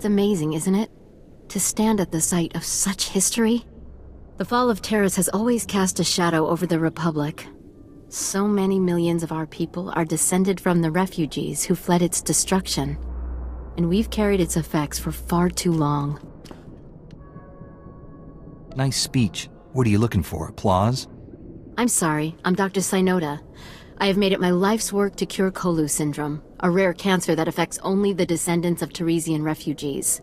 It's amazing, isn't it? To stand at the site of such history. The fall of Terrace has always cast a shadow over the Republic. So many millions of our people are descended from the refugees who fled its destruction. And we've carried its effects for far too long. Nice speech. What are you looking for, applause? I'm sorry, I'm Dr. Synoda. I have made it my life's work to cure Kolu syndrome, a rare cancer that affects only the descendants of Teresian refugees.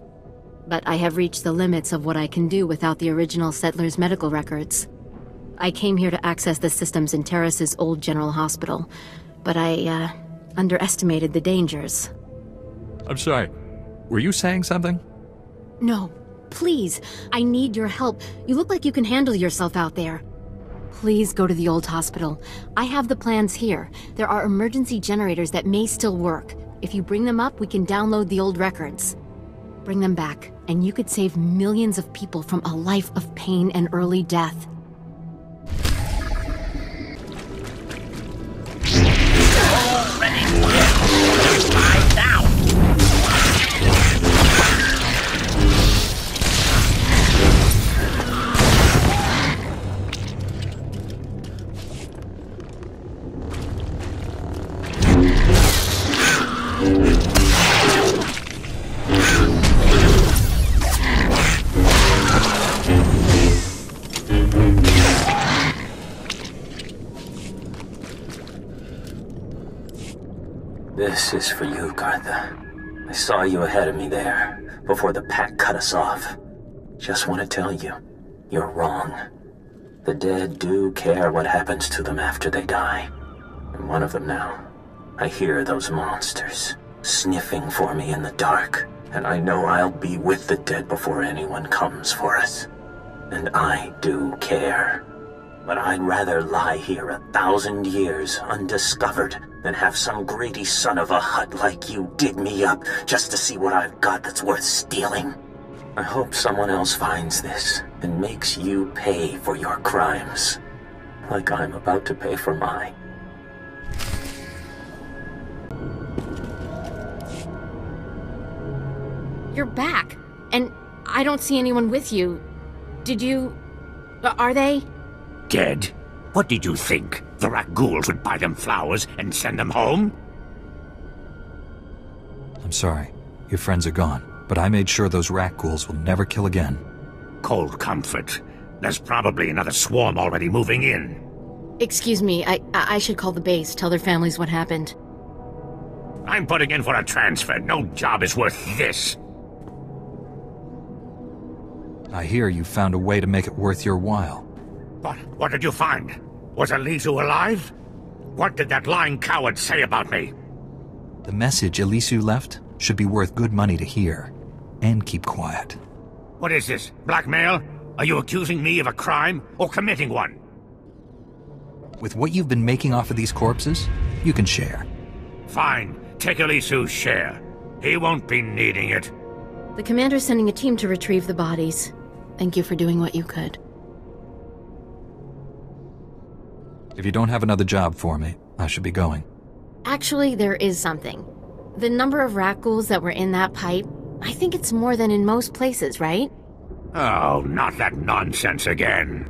But I have reached the limits of what I can do without the original settlers' medical records. I came here to access the systems in Terrace's old general hospital, but I, underestimated the dangers. I'm sorry. Were you saying something? No, please, I need your help. You look like you can handle yourself out there. Please go to the old hospital. I have the plans here. There are emergency generators that may still work. If you bring them up, we can download the old records. Bring them back, and you could save millions of people from a life of pain and early death. This is for you, Gartha. I saw you ahead of me there, before the pack cut us off. Just want to tell you, you're wrong. The dead do care what happens to them after they die. I'm one of them now. I hear those monsters, sniffing for me in the dark, and I know I'll be with the dead before anyone comes for us. And I do care. But I'd rather lie here 1,000 years undiscovered than have some greedy son of a Hutt like you dig me up just to see what I've got that's worth stealing. I hope someone else finds this and makes you pay for your crimes, like I'm about to pay for mine. You're back, and I don't see anyone with you. Did you... are they... Dead? What did you think? The rat ghouls would buy them flowers and send them home? I'm sorry. Your friends are gone, but I made sure those rat ghouls will never kill again. Cold comfort. There's probably another swarm already moving in. Excuse me, I should call the base, tell their families what happened. I'm putting in for a transfer. No job is worth this. I hear you found a way to make it worth your while. What did you find? Was Elisu alive? What did that lying coward say about me? The message Elisu left should be worth good money to hear. And keep quiet. What is this? Blackmail? Are you accusing me of a crime or committing one? With what you've been making off of these corpses, you can share. Fine. Take Elisu's share. He won't be needing it. The commander's sending a team to retrieve the bodies. Thank you for doing what you could. If you don't have another job for me, I should be going. Actually, there is something. The number of rat ghouls that were in that pipe, I think it's more than in most places, right? Oh, not that nonsense again.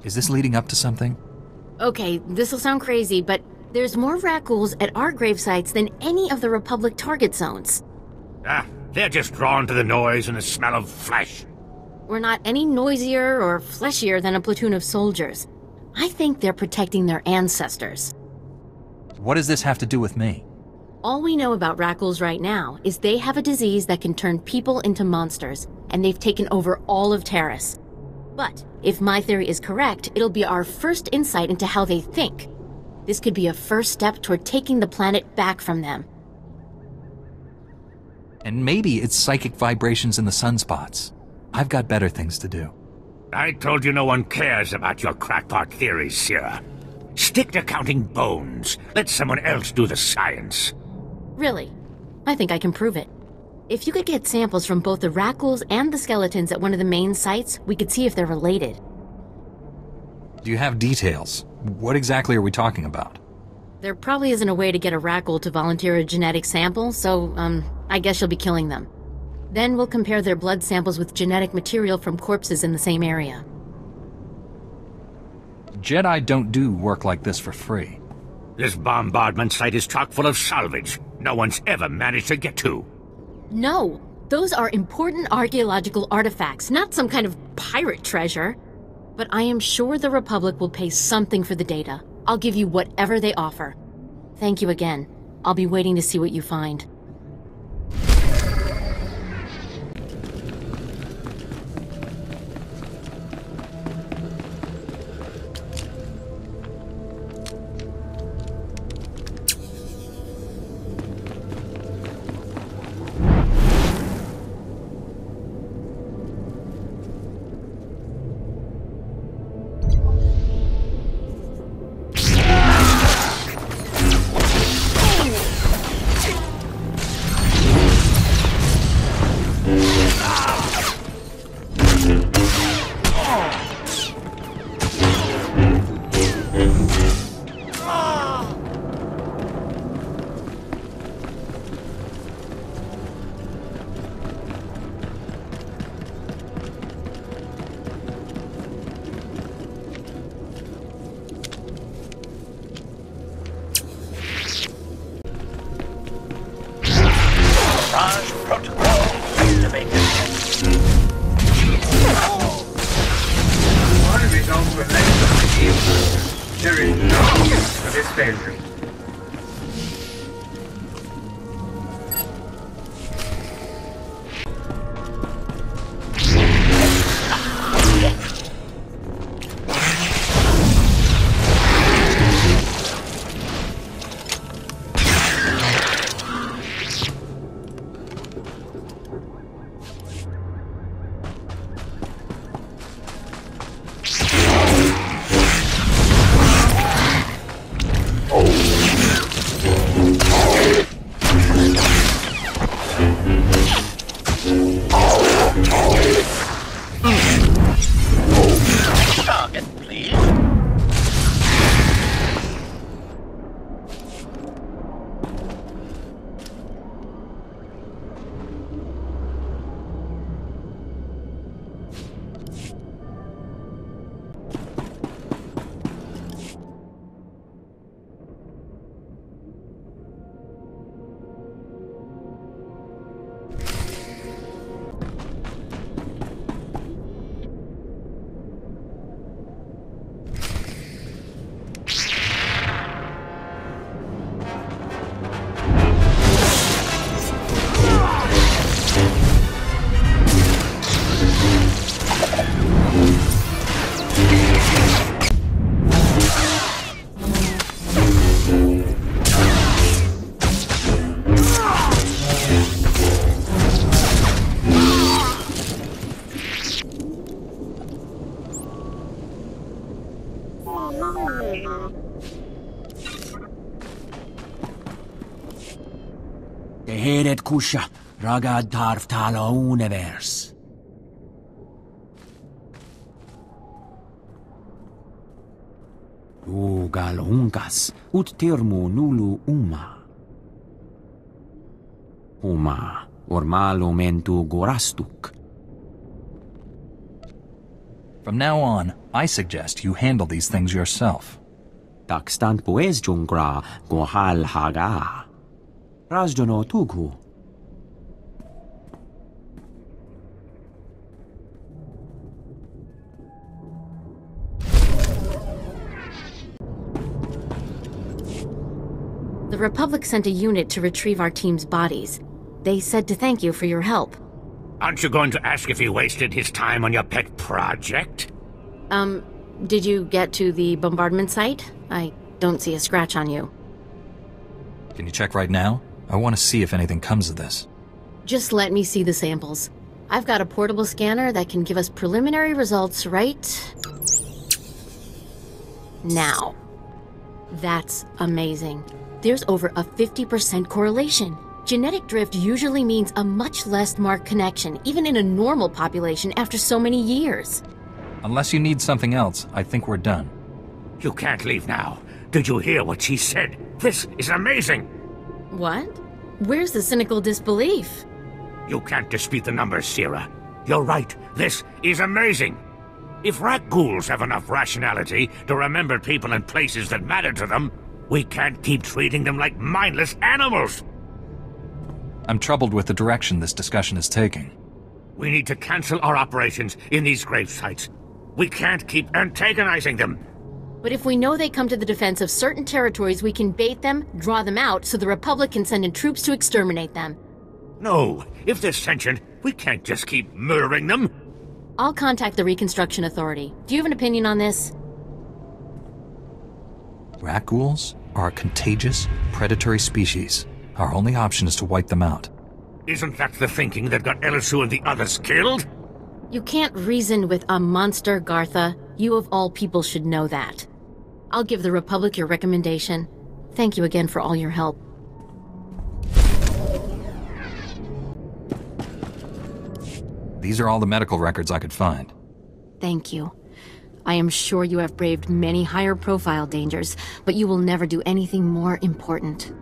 Is this leading up to something? Okay, this'll sound crazy, but there's more rat ghouls at our gravesites than any of the Republic target zones. They're just drawn to the noise and the smell of flesh. We're not any noisier or fleshier than a platoon of soldiers. I think they're protecting their ancestors. What does this have to do with me? All we know about rat ghouls right now is they have a disease that can turn people into monsters, and they've taken over all of Terrace. But if my theory is correct, it'll be our first insight into how they think. This could be a first step toward taking the planet back from them. And maybe it's psychic vibrations in the sunspots. I've got better things to do. I told you no one cares about your crackpot theories, Sierra. Stick to counting bones. Let someone else do the science. Really? I think I can prove it. If you could get samples from both the rat ghouls and the skeletons at one of the main sites, we could see if they're related. Do you have details? What exactly are we talking about? There probably isn't a way to get a Rackle to volunteer a genetic sample, so, I guess you'll be killing them. Then we'll compare their blood samples with genetic material from corpses in the same area. Jedi don't do work like this for free. This bombardment site is chock full of salvage no one's ever managed to get to. No! Those are important archaeological artifacts, not some kind of pirate treasure. But I am sure the Republic will pay something for the data. I'll give you whatever they offer. Thank you again. I'll be waiting to see what you find. Tehedet kusha, ragad tarf tala univers. Ugal hunkas, ut termo nulu uma. Uma, ormalo mentu gorastuk. From now on, I suggest you handle these things yourself. Takstant poes jungra gohal haga. Razjono tugu. The Republic sent a unit to retrieve our team's bodies. They said to thank you for your help. Aren't you going to ask if he wasted his time on your pet project? Did you get to the bombardment site? I don't see a scratch on you. Can you check right now? I want to see if anything comes of this. Just let me see the samples. I've got a portable scanner that can give us preliminary results right now. That's amazing. There's over a 50% correlation. Genetic drift usually means a much less marked connection, even in a normal population after so many years. Unless you need something else, I think we're done. You can't leave now. Did you hear what she said? This is amazing! What? Where's the cynical disbelief? You can't dispute the numbers, Sierra. You're right. This is amazing. If rat ghouls have enough rationality to remember people and places that matter to them, we can't keep treating them like mindless animals! I'm troubled with the direction this discussion is taking. We need to cancel our operations in these grave sites. We can't keep antagonizing them. But if we know they come to the defense of certain territories, we can bait them, draw them out, so the Republic can send in troops to exterminate them. No, if they're sentient, we can't just keep murdering them. I'll contact the Reconstruction Authority. Do you have an opinion on this? Rat ghouls are a contagious, predatory species. Our only option is to wipe them out. Isn't that the thinking that got Elisu and the others killed? You can't reason with a monster, Gartha. You of all people should know that. I'll give the Republic your recommendation. Thank you again for all your help. These are all the medical records I could find. Thank you. I am sure you have braved many higher-profile dangers, but you will never do anything more important.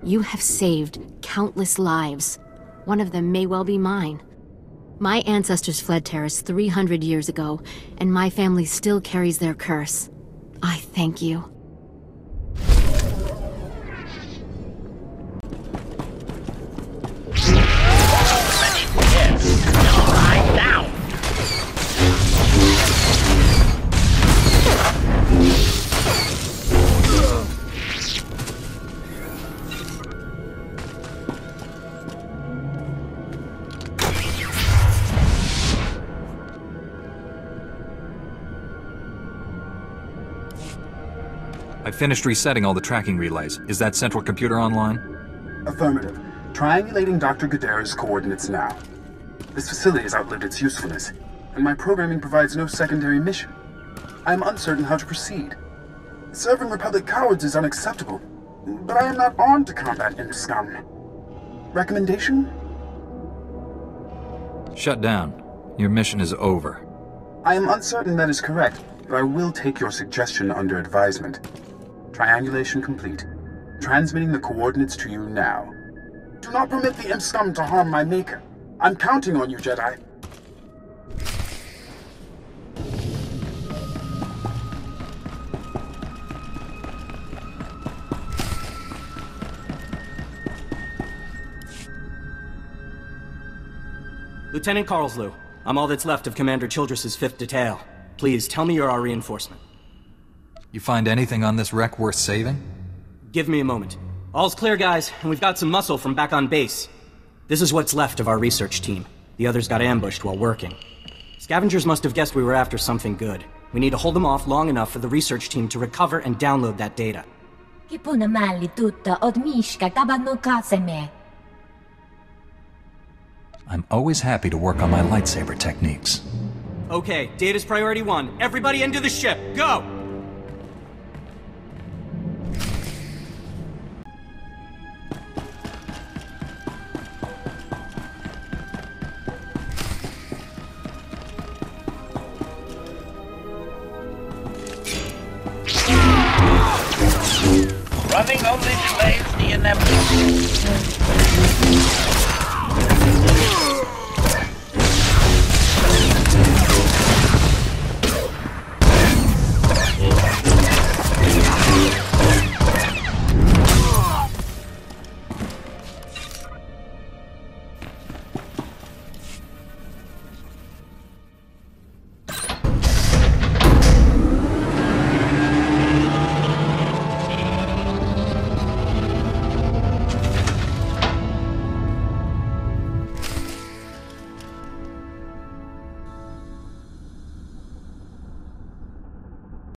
You have saved countless lives. One of them may well be mine. My ancestors fled Terrace 300 years ago, and my family still carries their curse. I thank you. I finished resetting all the tracking relays. Is that central computer online? Affirmative. Triangulating Dr. Gadera's coordinates now. This facility has outlived its usefulness, and my programming provides no secondary mission. I am uncertain how to proceed. Serving Republic cowards is unacceptable, but I am not armed to combat imp scum. Recommendation? Shut down. Your mission is over. I am uncertain that is correct, but I will take your suggestion under advisement. Triangulation complete. Transmitting the coordinates to you now. Do not permit the imp scum to harm my maker. I'm counting on you, Jedi. Lieutenant Carlslow, I'm all that's left of Commander Childress's 5th Detail. Please, tell me you're our reinforcement. You find anything on this wreck worth saving? Give me a moment. All's clear, guys, and we've got some muscle from back on base. This is what's left of our research team. The others got ambushed while working. Scavengers must have guessed we were after something good. We need to hold them off long enough for the research team to recover and download that data. I'm always happy to work on my lightsaber techniques. Okay, data's priority 1. Everybody into the ship, go! Running only delays the inevitable.